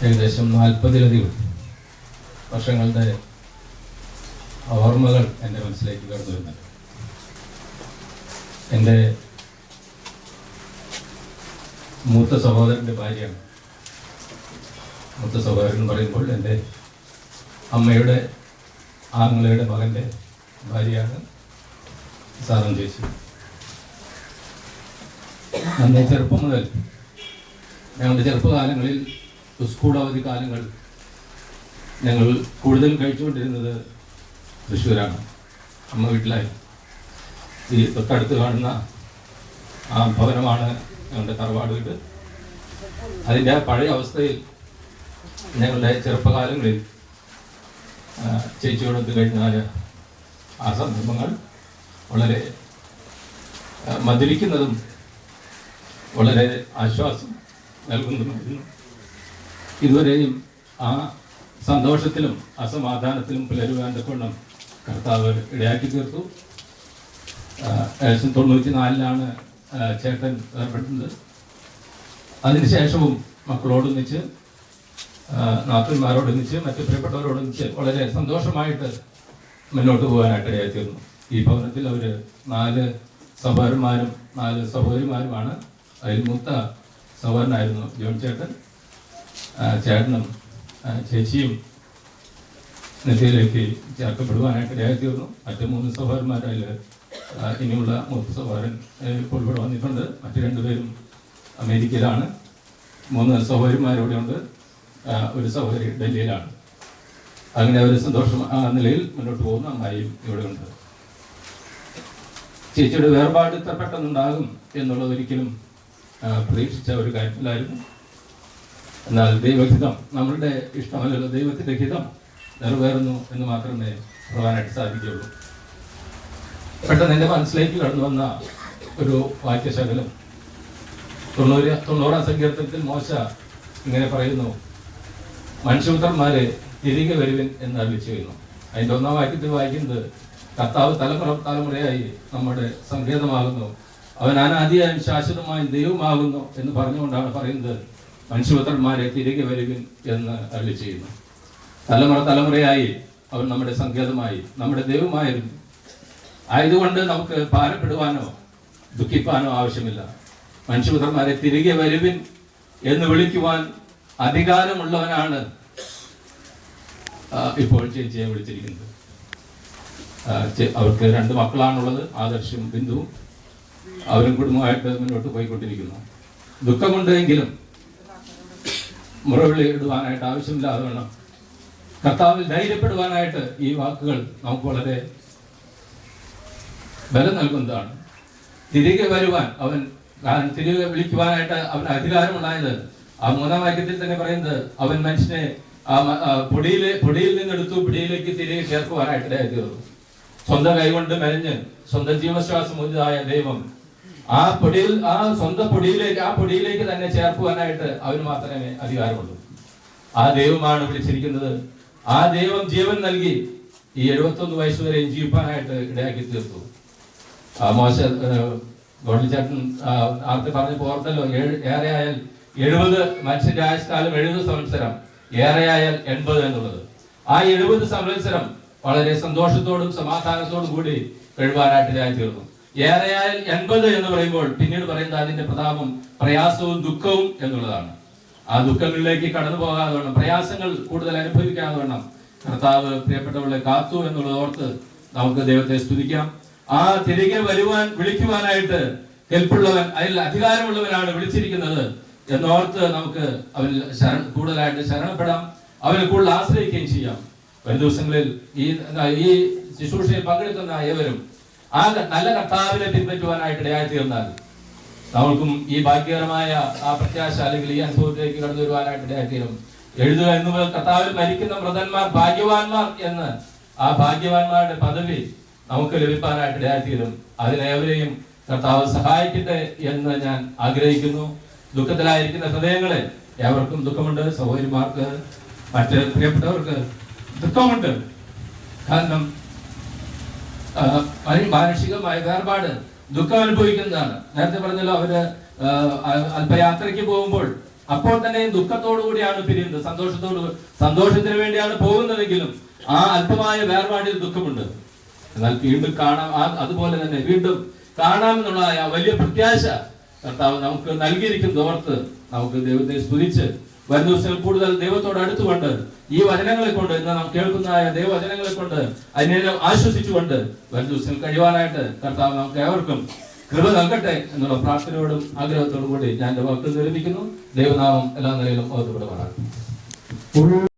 ഏകദേശം 40-ലധികം വർഷങ്ങളുടെ ഓർമ്മകൾ എൻ്റെ മനസ്സിലേക്ക് കടന്നു വരുന്നുണ്ട്. എൻ്റെ മൂത്ത സഹോദരൻ്റെ ഭാര്യയാണ്. മൂത്ത സഹോദരൻ എന്ന് പറയുമ്പോൾ എൻ്റെ അമ്മയുടെ ആങ്ങളയുടെ മകൻ്റെ ഭാര്യയാണ് സാധനം ചേച്ചി. അന്ന് ചെറുപ്പം മുതൽ ഞങ്ങളുടെ ചെറുപ്പകാലങ്ങളിൽ സ്കൂൾ അവധി കാലങ്ങൾ ഞങ്ങൾ കൂടുതൽ കഴിച്ചുകൊണ്ടിരുന്നത് തൃശ്ശൂരാണ്. അമ്മ വീട്ടിലായി. ഈ തൊട്ടടുത്ത് കാണുന്ന ആ ഭവനമാണ് ഞങ്ങളുടെ തറവാട് വീട്. അതിൻ്റെ പഴയ അവസ്ഥയിൽ ഞങ്ങളുടെ ചെറുപ്പകാലങ്ങളിൽ ചേച്ചിയോടൊത്ത് കഴിഞ്ഞാൽ ആ സന്ദർഭങ്ങൾ വളരെ മധുരിക്കുന്നതും വളരെ ആശ്വാസം നൽകുന്നതുമായിരുന്നു. ഇതുവരെയും ആ സന്തോഷത്തിലും അസമാധാനത്തിലും പുലരുവാൻ തക്കവണ്ണം കർത്താവ് ഇടയാക്കി തീർത്തു. 1994 ചേട്ടൻ ഏർപ്പെടുന്നത്. അതിനുശേഷവും മക്കളോടൊന്നിച്ച്, നാത്തന്മാരോടൊന്നിച്ച്, മറ്റു പ്രിയപ്പെട്ടവരോടൊന്നിച്ച് വളരെ സന്തോഷമായിട്ട് മുന്നോട്ട് പോകാനായിട്ട് ഇടയായിത്തീർന്നു. ഈ ഭവനത്തിൽ അവർ 4 സഹോദരന്മാരും 4 സഹോദരിമാരുമാണ്. അതിൽ മൂത്ത സഹോദരനായിരുന്നു ജോൺ ചേട്ടൻ. ചേട്ടനും ചേച്ചിയും നെറ്റിയിലേക്ക് ചേർക്കപ്പെടുവാനായിട്ട് ഇടയായിത്തീർന്നു. മറ്റ് 3 സഹോദരന്മാരിൽ ഇനിയുള്ള മൂത്ത സഹോദരൻ ഇപ്പോൾ ഇവിടെ വന്നിട്ടുണ്ട്. മറ്റ് 2 പേരും അമേരിക്കയിലാണ്. 3 സഹോദരിമാരിവിടെ ഉണ്ട്. ഒരു സഹോദരി ഡൽഹിയിലാണ്. അങ്ങനെ അവർ സന്തോഷം ആ നിലയിൽ മുന്നോട്ട് പോകുന്ന അമ്മായിയും ഇവിടെ ഉണ്ട്. ചേച്ചിയുടെ വേർപാട് ഇത്ര പെട്ടെന്നുണ്ടാകും എന്നുള്ളത് ഒരിക്കലും പ്രതീക്ഷിച്ച ഒരു കാര്യത്തിലായിരുന്നു. എന്നാൽ ദൈവഹിതം, നമ്മളുടെ ഇഷ്ടമല്ലല്ലോ, ദൈവത്തിൻ്റെ ഹിതം നിറവേറുന്നു എന്ന് മാത്രമേ പറയാനായിട്ട് സാധിക്കുകയുള്ളൂ. പെട്ടെന്ന് എൻ്റെ മനസ്സിലേക്ക് കടന്നു വന്ന ഒരു വാക്യശകലം 90-ാം സങ്കീർത്തനത്തിൽ മോശ ഇങ്ങനെ പറയുന്നു: മനുഷ്യപുത്രന്മാരെ തിരികെ വരുവിൻ എന്ന് അരുളിച്ചു ചെയ്യുന്നു. അതിൻ്റെ 1-ാം വാക്യത്തിൽ വായിക്കുന്നത്: കർത്താവ് തലമുറയായി നമ്മുടെ സങ്കേതമാകുന്നു, അവൻ അനാദിയായും ശാശ്വതമായും ദൈവമാകുന്നു എന്ന് പറഞ്ഞുകൊണ്ടാണ് പറയുന്നത് മനുഷ്യപുത്രന്മാരെ തിരികെ വരുവിൻ എന്ന് അരുളി ചെയ്യുന്നു. തലമുറയായി അവൻ നമ്മുടെ സങ്കേതമായി, നമ്മുടെ ദൈവമായിരുന്നു. ആയതുകൊണ്ട് നമുക്ക് ഭാരപ്പെടുവാനോ ദുഃഖിപ്പാനോ ആവശ്യമില്ല. മനുഷ്യപുത്രന്മാരെ തിരികെ വരുവിൻ എന്ന് വിളിക്കുവാൻ അധികാരമുള്ളവനാണ് ഇപ്പോൾ ചേച്ചിയെ വിളിച്ചിരിക്കുന്നത്. അവർക്ക് 2 മക്കളാണുള്ളത്, ആദർശും ബിന്ദുവും. അവരും കുടുംബമായിട്ട് മുന്നോട്ട് പോയിക്കൊണ്ടിരിക്കുന്നു. ദുഃഖമുണ്ടെങ്കിലും മുറവിളി ഇടുവാനായിട്ട് ആവശ്യമില്ലാതെ വേണം കർത്താവിൽ ധൈര്യപ്പെടുവാനായിട്ട് ഈ വാക്കുകൾ നമുക്ക് വളരെ ബലം നൽകുന്നതാണ്. തിരികെ വരുവാൻ അവൻ, തിരികെ വിളിക്കുവാനായിട്ട് അവന് അധികാരമുണ്ടായത് ആ 3-ാം വാക്യത്തിൽ തന്നെ പറയുന്നത് അവൻ മനുഷ്യനെ പൊടിയിൽ നിന്നെടുത്തു പിടിയിലേക്ക് തിരികെ ചേർക്കുവാനായിട്ട് തീർന്നു. സ്വന്തം കൈകൊണ്ട് മെനഞ്ഞ് സ്വന്തം ജീവശ്വാസം ഉചിതമായ ദൈവം ആ സ്വന്തം പൊടിയിലേക്ക് തന്നെ ചേർക്കുവാനായിട്ട് അവന് മാത്രമേ അധികാരമുള്ളൂ. ആ ദൈവമാണ് വിളിച്ചിരിക്കുന്നത്. ആ ദൈവം ജീവൻ നൽകി ഈ 71 വയസ്സ് വരെയും ജീവിക്കാനായിട്ട് ഇടയാക്കി തീർത്തു. മോശ ഗോൾഡിച്ചേട്ടൻ ആർത്തി പറഞ്ഞ പോർത്തല്ലോ, ഏറെയായാൽ 70 മനുഷ്യന്റെ ആയുഷ്കാലം 70 സംവത്സരം, ഏറെയായാൽ 80 എന്നുള്ളത്. ആ 70 സംവത്സരം വളരെ സന്തോഷത്തോടും സമാധാനത്തോടും കൂടി കഴിവാനായിട്ട് ഇടയായി തീർന്നു. ഏറെയായാൽ 80 എന്ന് പറയുമ്പോൾ പിന്നീട് പറയുന്നത് അതിന്റെ പ്രതാപം പ്രയാസവും ദുഃഖവും എന്നുള്ളതാണ്. ആ ദുഃഖങ്ങളിലേക്ക് കടന്നു പോകാതെ വേണം, പ്രയാസങ്ങൾ കൂടുതൽ അനുഭവിക്കാതെ വേണം കർത്താവ് പ്രിയപ്പെട്ടവളെ കാത്തു എന്നുള്ളത് ഓർത്ത് നമുക്ക് ദൈവത്തെ സ്തുതിക്കാം. ആ തിരികെ വിളിക്കുവാനായിട്ട് കെൽപ്പുള്ളവൻ, അതിൽ അധികാരമുള്ളവനാണ് വിളിച്ചിരിക്കുന്നത് എന്നോർത്ത് നമുക്ക് അവനിൽ കൂടുതലായിട്ട് ശരണപ്പെടാം, അവനെ കൂടുതൽ ആശ്രയിക്കുകയും ചെയ്യാം. വരും ദിവസങ്ങളിൽ ഈ ശുശ്രൂഷയിൽ പങ്കെടുക്കുന്ന ഏവരും ആ നല്ല കർത്താവിനെ പിൻപറ്റുവാനായിട്ട് ഇടയായി തീർന്നാൽ നമ്മൾക്കും ഈ ഭാഗ്യകരമായ ആ പ്രത്യാശ അല്ലെങ്കിൽ ഈ അനുഭവത്തിലേക്ക് കടന്നു വരുവാനായിട്ട് ഇടയായി തീരും. എഴുതുക എന്ന് കർത്താവിൽ മരിക്കുന്ന മൃതന്മാർ ഭാഗ്യവാന്മാർ എന്ന് ആ ഭാഗ്യവാന്മാരുടെ പദവി നമുക്ക് ലഭിക്കാനായിട്ട് ഇടയായി തീരും. അതിനേവരെയും കർത്താവ് സഹായിക്കട്ടെ എന്ന് ഞാൻ ആഗ്രഹിക്കുന്നു. ദുഃഖത്തിലായിരിക്കുന്ന ഹൃദയങ്ങളെ, ഏവർക്കും ദുഃഖമുണ്ട്. സഹോദരിമാർക്ക്, മറ്റ് പ്രിയപ്പെട്ടവർക്ക് ദുഃഖമുണ്ട്. കാരണം മാനുഷികമായ വേർപാട് ദുഃഖം അനുഭവിക്കുന്നതാണ്. നേരത്തെ പറഞ്ഞല്ലോ, അവര് അല്പയാത്രയ്ക്ക് പോകുമ്പോൾ അപ്പോൾ തന്നെ ദുഃഖത്തോടു കൂടിയാണ് പിരിയുന്നത്. സന്തോഷത്തിന് വേണ്ടിയാണ് പോകുന്നതെങ്കിലും ആ അല്പമായ വേർപാടിൽ ദുഃഖമുണ്ട്. എന്നാൽ വീണ്ടും കാണാം. അതുപോലെ തന്നെ വീണ്ടും കാണാമെന്നുള്ള ആ വലിയ പ്രത്യാശ കർത്താവ് നമുക്ക് നൽകിയിരിക്കുന്ന ഓർത്ത് നമുക്ക് ദൈവത്തെ സ്തുതിച്ച് വരുന്ന ദിവസങ്ങൾ കൂടുതൽ ദൈവത്തോട് അടുത്തുകൊണ്ട് ഈ വചനങ്ങളെ കൊണ്ട് ഇന്ന് നാം കേൾക്കുന്ന ദൈവവചനങ്ങളെ കൊണ്ട് അതിനെ ആശ്വസിച്ചുകൊണ്ട് വരുന്ന ദിവസങ്ങൾ കഴിയുവാനായിട്ട് കർത്താവ് നമുക്ക് ഏവർക്കും കൃപ നൽകട്ടെ എന്നുള്ള പ്രാർത്ഥനയോടും ആഗ്രഹത്തോടും കൂടി ഞാൻ എന്റെ വാക്കുകൾ നിർമ്മിക്കുന്നു. ദൈവനാമം എല്ലാ നിലയിലും ഓർത്തുപെടുവാനാണ്.